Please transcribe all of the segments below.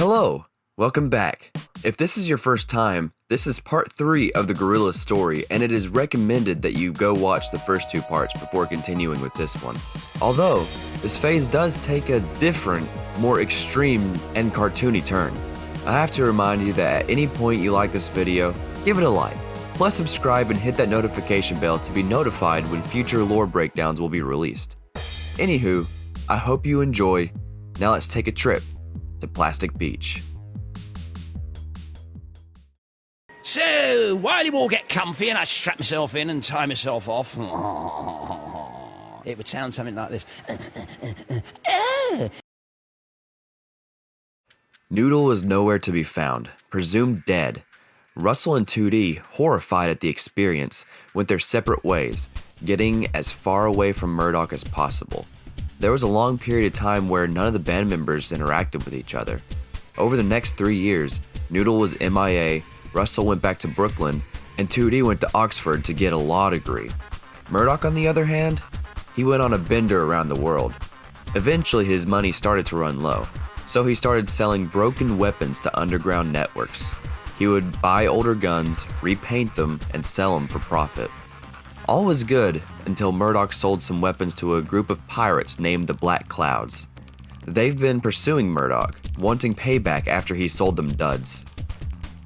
Hello, welcome back. If this is your first time, this is part 3 of the Gorillaz story, and it is recommended that you go watch the first 2 parts before continuing with this one. Although, this phase does take a different, more extreme and cartoony turn. I have to remind you that at any point you like this video, give it a like. Plus subscribe and hit that notification bell to be notified when future lore breakdowns will be released. Anywho, I hope you enjoy. Now let's take a trip to Plastic Beach. So, while you all get comfy and I strap myself in and tie myself off, it would sound something like this. Noodle was nowhere to be found, presumed dead. Russell and 2D, horrified at the experience, went their separate ways, getting as far away from Murdoc as possible. There was a long period of time where none of the band members interacted with each other. Over the next 3 years, Noodle was MIA, Russell went back to Brooklyn, and 2D went to Oxford to get a law degree. Murdoc, on the other hand, he went on a bender around the world. Eventually his money started to run low, so he started selling broken weapons to underground networks. He would buy older guns, repaint them, and sell them for profit. All was good until Murdoc sold some weapons to a group of pirates named the Black Clouds. They've been pursuing Murdoc, wanting payback after he sold them duds.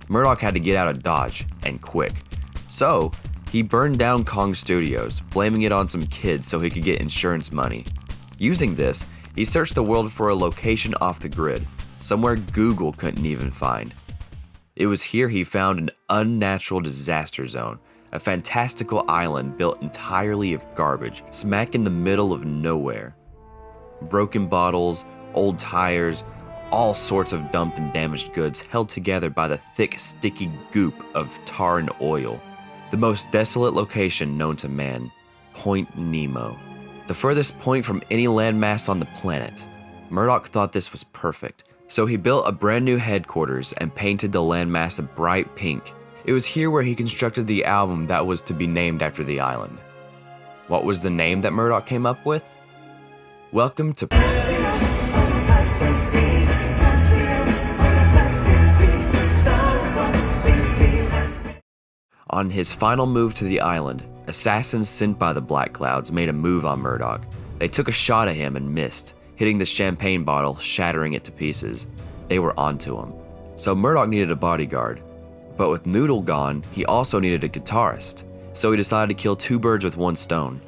Murdoc had to get out of Dodge, and quick. So, he burned down Kong Studios, blaming it on some kids so he could get insurance money. Using this, he searched the world for a location off the grid, somewhere Google couldn't even find. It was here he found an unnatural disaster zone, a fantastical island built entirely of garbage, smack in the middle of nowhere. Broken bottles, old tires, all sorts of dumped and damaged goods held together by the thick, sticky goop of tar and oil. The most desolate location known to man, Point Nemo. The furthest point from any landmass on the planet. Murdoc thought this was perfect, so he built a brand new headquarters and painted the landmass a bright pink. It was here where he constructed the album that was to be named after the island. What was the name that Murdoc came up with? Welcome to On his final move to the island, assassins sent by the Black Clouds made a move on Murdoc. They took a shot at him and missed, hitting the champagne bottle, shattering it to pieces. They were onto him. So Murdoc needed a bodyguard. But with Noodle gone, he also needed a guitarist. So he decided to kill 2 birds with 1 stone.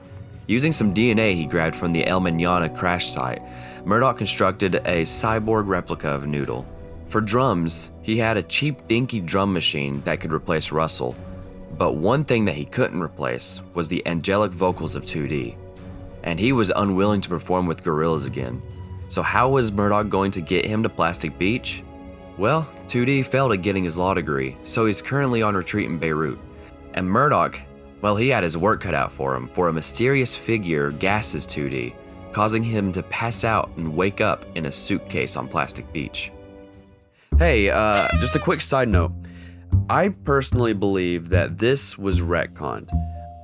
Using some DNA he grabbed from the El Manana crash site, Murdoc constructed a cyborg replica of Noodle. For drums, he had a cheap dinky drum machine that could replace Russell. But one thing that he couldn't replace was the angelic vocals of 2D. And he was unwilling to perform with Gorillaz again. So how was Murdoc going to get him to Plastic Beach? Well, 2D failed at getting his law degree, so he's currently on retreat in Beirut. And Murdoc, well, he had his work cut out for him, for a mysterious figure gasses 2D, causing him to pass out and wake up in a suitcase on Plastic Beach. Hey, just a quick side note. I personally believe that this was retconned.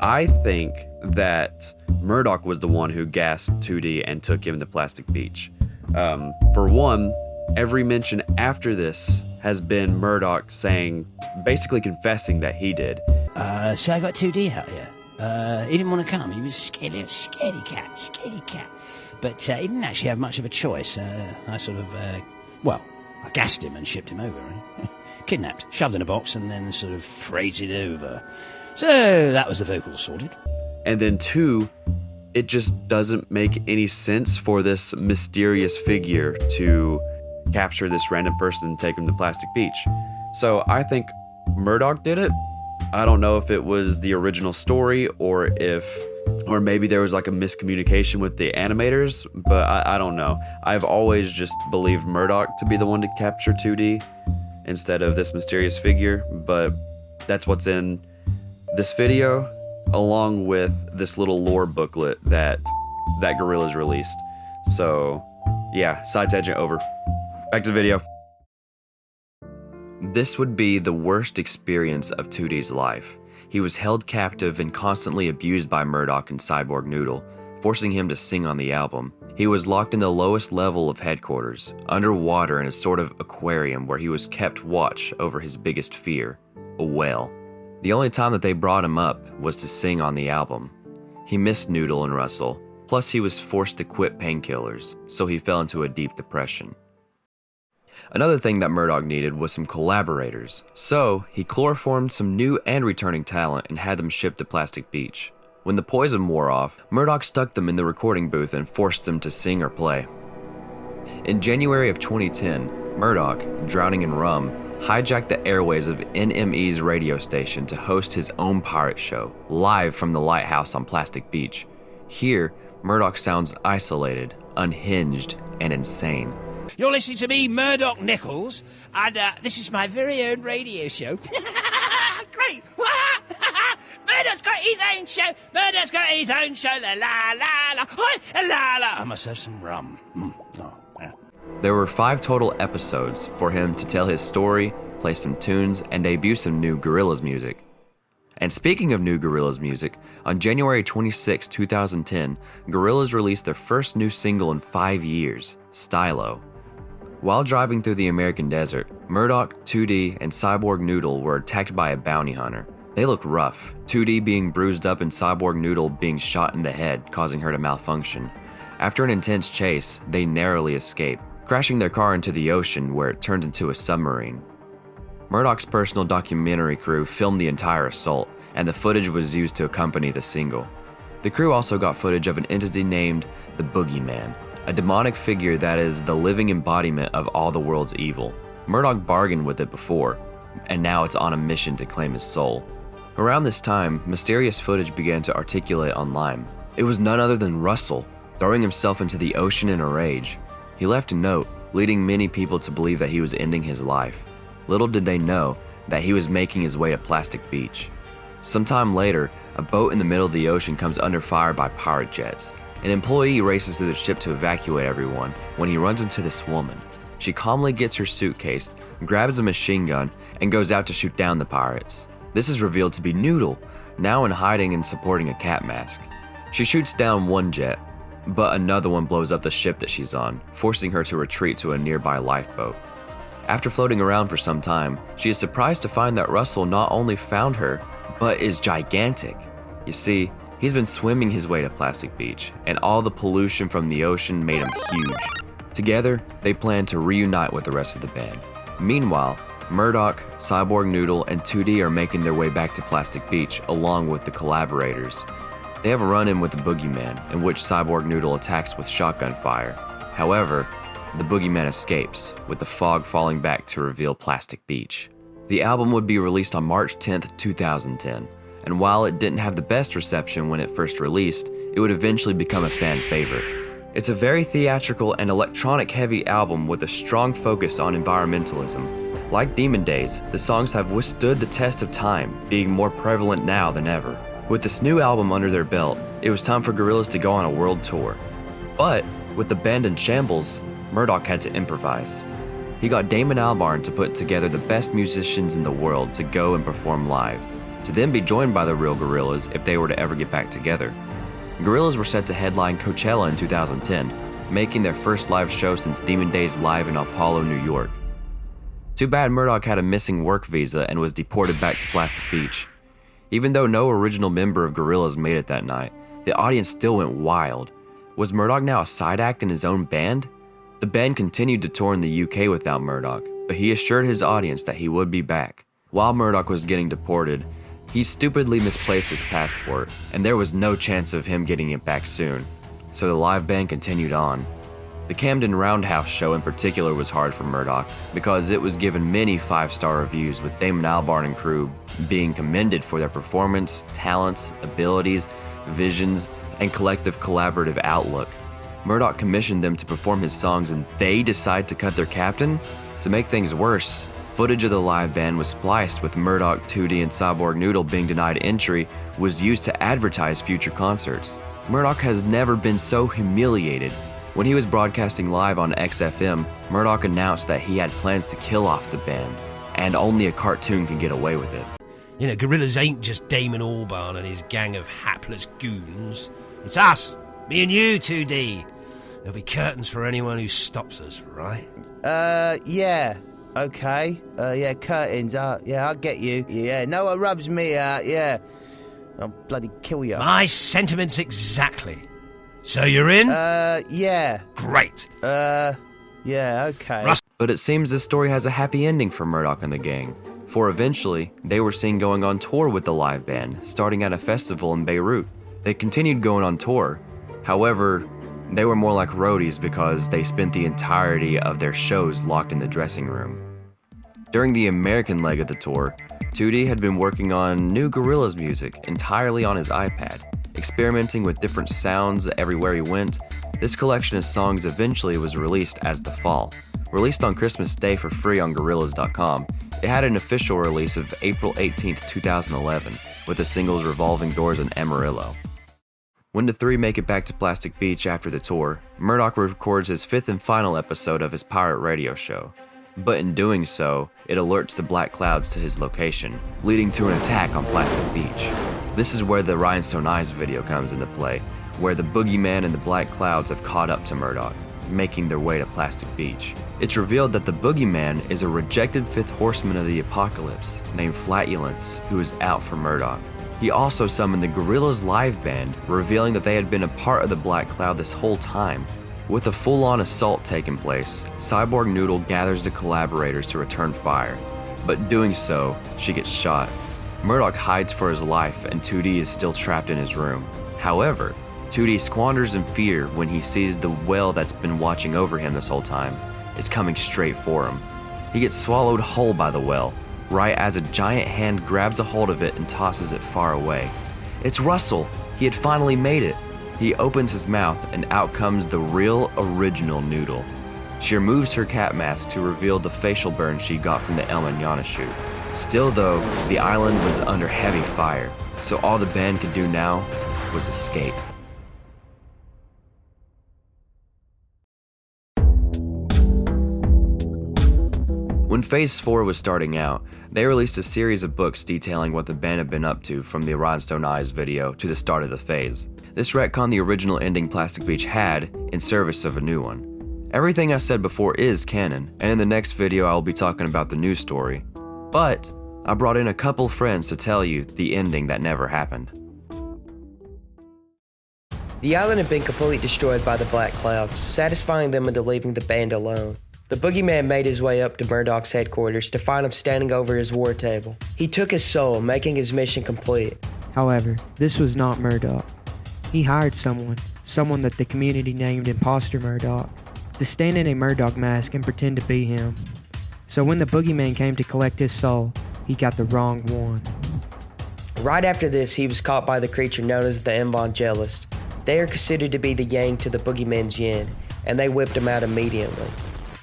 I think that Murdoc was the one who gassed 2D and took him to Plastic Beach. For one, every mention after this has been Murdoc basically confessing that he did. So I got 2D out here. He didn't want to come. He was scared, scaredy cat. But he didn't actually have much of a choice. I sort of, I gassed him and shipped him over. Right? Kidnapped, shoved in a box, and then sort of freighted over. So that was the vocals sorted. And then 2, it just doesn't make any sense for this mysterious figure to capture this random person and take him to Plastic Beach. So I think Murdoc did it. I don't know if it was the original story or maybe there was like a miscommunication with the animators, but I don't know. I've always just believed Murdoc to be the one to capture 2D instead of this mysterious figure, but that's what's in this video, along with this little lore booklet that Gorillaz released. So yeah, side tangent over. Back to the video. This would be the worst experience of 2D's life. He was held captive and constantly abused by Murdoc and Cyborg Noodle, forcing him to sing on the album. He was locked in the lowest level of headquarters, underwater in a sort of aquarium where he was kept watch over his biggest fear, a whale. The only time that they brought him up was to sing on the album. He missed Noodle and Russell, plus he was forced to quit painkillers, so he fell into a deep depression. Another thing that Murdoc needed was some collaborators, so he chloroformed some new and returning talent and had them shipped to Plastic Beach. When the poison wore off, Murdoc stuck them in the recording booth and forced them to sing or play. In January of 2010, Murdoc, drowning in rum, hijacked the airways of NME's radio station to host his own pirate show, live from the lighthouse on Plastic Beach. Here, Murdoc sounds isolated, unhinged, and insane. You're listening to me, Murdoc Nichols, and this is my very own radio show. Great! Murdoc's got his own show. Murdoc's got his own show. La la la la. Hi, la la. I must have some rum. Oh, yeah. There were 5 total episodes for him to tell his story, play some tunes, and debut some new Gorillaz music. And speaking of new Gorillaz music, on January 26, 2010, Gorillaz released their first new single in 5 years, Stylo. While driving through the American desert, Murdoc, 2D, and Cyborg Noodle were attacked by a bounty hunter. They looked rough, 2D being bruised up and Cyborg Noodle being shot in the head, causing her to malfunction. After an intense chase, they narrowly escape, crashing their car into the ocean where it turned into a submarine. Murdoc's personal documentary crew filmed the entire assault, and the footage was used to accompany the single. The crew also got footage of an entity named the Boogeyman, a demonic figure that is the living embodiment of all the world's evil. Murdoc bargained with it before, and now it's on a mission to claim his soul. Around this time, mysterious footage began to articulate online. It was none other than Russell, throwing himself into the ocean in a rage. He left a note, leading many people to believe that he was ending his life. Little did they know that he was making his way to Plastic Beach. Sometime later, a boat in the middle of the ocean comes under fire by pirate jets. An employee races through the ship to evacuate everyone when he runs into this woman. She calmly gets her suitcase, grabs a machine gun, and goes out to shoot down the pirates. This is revealed to be Noodle, now in hiding and supporting a cat mask. She shoots down one jet, but another one blows up the ship that she's on, forcing her to retreat to a nearby lifeboat. After floating around for some time, she is surprised to find that Russell not only found her, but is gigantic. You see, he's been swimming his way to Plastic Beach, and all the pollution from the ocean made him huge. Together, they plan to reunite with the rest of the band. Meanwhile, Murdoc, Cyborg Noodle, and 2D are making their way back to Plastic Beach along with the collaborators. They have a run-in with the Boogeyman, in which Cyborg Noodle attacks with shotgun fire. However, the Boogeyman escapes, with the fog falling back to reveal Plastic Beach. The album would be released on March 10th, 2010, and while it didn't have the best reception when it first released, it would eventually become a fan favorite. It's a very theatrical and electronic-heavy album with a strong focus on environmentalism. Like Demon Days, the songs have withstood the test of time, being more prevalent now than ever. With this new album under their belt, it was time for Gorillaz to go on a world tour. But, with the band in shambles, Murdoc had to improvise. He got Damon Albarn to put together the best musicians in the world to go and perform live, to then be joined by the real Gorillaz if they were to ever get back together. Gorillaz were set to headline Coachella in 2010, making their first live show since Demon Days live in Apollo, New York. Too bad Murdoc had a missing work visa and was deported back to Plastic Beach. Even though no original member of Gorillaz made it that night, the audience still went wild. Was Murdoc now a side act in his own band? The band continued to tour in the UK without Murdoc, but he assured his audience that he would be back. While Murdoc was getting deported, he stupidly misplaced his passport, and there was no chance of him getting it back soon, so the live band continued on. The Camden Roundhouse show in particular was hard for Murdoc because it was given many 5-star reviews, with Damon Albarn and crew being commended for their performance, talents, abilities, visions, and collective collaborative outlook. Murdoc commissioned them to perform his songs and they decide to cut their captain? To make things worse, footage of the live band was spliced with Murdoc, 2D, and Cyborg Noodle being denied entry was used to advertise future concerts. Murdoc has never been so humiliated. When he was broadcasting live on XFM, Murdoc announced that he had plans to kill off the band, and only a cartoon can get away with it. You know, Gorillaz ain't just Damon Albarn and his gang of hapless goons. It's us, Me and you, 2D. There'll be curtains for anyone who stops us, right? Yeah. Okay. Yeah, curtains. Yeah, I'll get you. Yeah, no one rubs me out, yeah. I'll bloody kill you. My sentiments exactly. So you're in? Yeah. Great. Yeah, okay. But it seems this story has a happy ending for Murdoc and the gang, for eventually, they were seen going on tour with the live band, starting at a festival in Beirut. They continued going on tour. However, they were more like roadies because they spent the entirety of their shows locked in the dressing room. During the American leg of the tour, 2D had been working on new Gorillaz music entirely on his iPad, experimenting with different sounds everywhere he went. This collection of songs eventually was released as The Fall. Released on Christmas Day for free on Gorillaz.com, it had an official release of April 18, 2011, with the singles Revolving Doors and Amarillo. When the three make it back to Plastic Beach after the tour, Murdoc records his fifth and final episode of his pirate radio show. But in doing so, it alerts the black clouds to his location, leading to an attack on Plastic Beach. This is where the Rhinestone Eyes video comes into play, where the boogeyman and the black clouds have caught up to Murdoc, making their way to Plastic Beach. It's revealed that the boogeyman is a rejected fifth horseman of the apocalypse named Flatulence, who is out for Murdoc. He also summoned the Gorillaz live band, revealing that they had been a part of the Black Cloud this whole time. With a full-on assault taking place, Cyborg Noodle gathers the collaborators to return fire. But doing so, she gets shot. Murdoc hides for his life and 2D is still trapped in his room. However, 2D squanders in fear when he sees the whale that's been watching over him this whole time is coming straight for him. He gets swallowed whole by the whale, right as a giant hand grabs a hold of it and tosses it far away. It's Russell! He had finally made it! He opens his mouth and out comes the real original Noodle. She removes her cat mask to reveal the facial burn she got from the El Mañana shoot. Still though, the island was under heavy fire, so all the band could do now was escape. When Phase 4 was starting out, they released a series of books detailing what the band had been up to from the Rhinestone Eyes video to the start of the phase. This retconned the original ending Plastic Beach had in service of a new one. Everything I said before is canon, and in the next video I will be talking about the new story. But I brought in a couple friends to tell you the ending that never happened. The island had been completely destroyed by the Black Clouds, satisfying them into leaving the band alone. The boogeyman made his way up to Murdoc's headquarters to find him standing over his war table. He took his soul, making his mission complete. However, this was not Murdoc. He hired someone that the community named Imposter Murdoc, to stand in a Murdoc mask and pretend to be him. So when the boogeyman came to collect his soul, he got the wrong one. Right after this, he was caught by the creature known as the Evangelist. They are considered to be the yang to the boogeyman's yin, and they whipped him out immediately.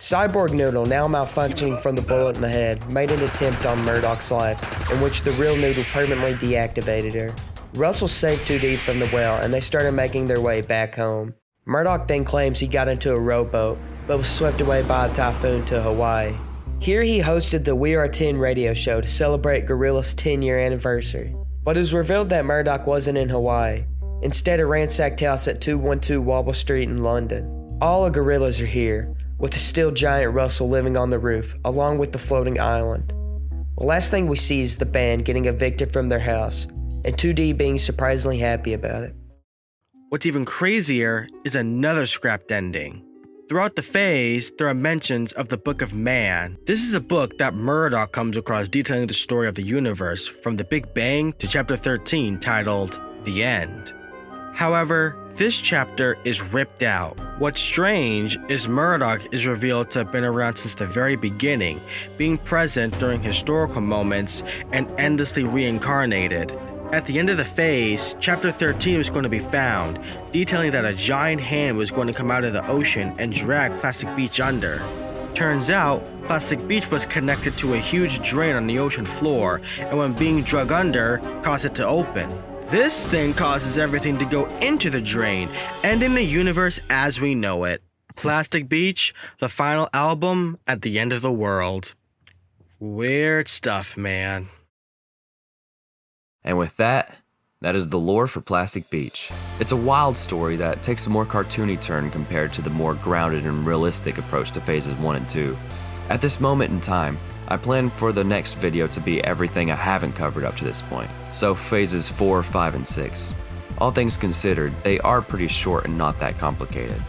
Cyborg Noodle, now malfunctioning from the bullet in the head, made an attempt on Murdoc's life, in which the real Noodle permanently deactivated her. Russell saved 2D from the whale, and they started making their way back home. Murdoc then claims he got into a rowboat, but was swept away by a typhoon to Hawaii. Here he hosted the We Are 10 radio show to celebrate Gorillaz' 10-year anniversary. But it was revealed that Murdoc wasn't in Hawaii, instead a ransacked house at 212 Wobble Street in London. All of Gorillaz are here, with the still giant Russell living on the roof, along with the floating island. The last thing we see is the band getting evicted from their house, and 2D being surprisingly happy about it. What's even crazier is another scrapped ending. Throughout the phase, there are mentions of the Book of Man. This is a book that Murdoc comes across detailing the story of the universe from the Big Bang to chapter 13 titled The End. However, this chapter is ripped out. What's strange is Murdoc is revealed to have been around since the very beginning, being present during historical moments and endlessly reincarnated. At the end of the phase, chapter 13 was going to be found, detailing that a giant hand was going to come out of the ocean and drag Plastic Beach under. Turns out, Plastic Beach was connected to a huge drain on the ocean floor, and when being dragged under, caused it to open. This thing causes everything to go into the drain, ending the universe as we know it. Plastic Beach, the final album at the end of the world. Weird stuff, man. And with that, That is the lore for Plastic Beach. It's a wild story that takes a more cartoony turn compared to the more grounded and realistic approach to phases 1 and 2. At this moment in time, I plan for the next video to be everything I haven't covered up to this point, so phases 4, 5, and 6. All things considered, they are pretty short and not that complicated.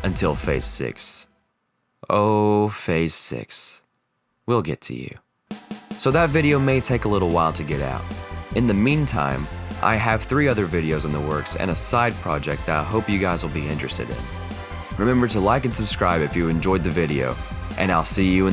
Until phase 6. Oh, phase 6. We'll get to you. So that video may take a little while to get out. In the meantime, I have 3 other videos in the works and a side project that I hope you guys will be interested in. Remember to like and subscribe if you enjoyed the video, and I'll see you in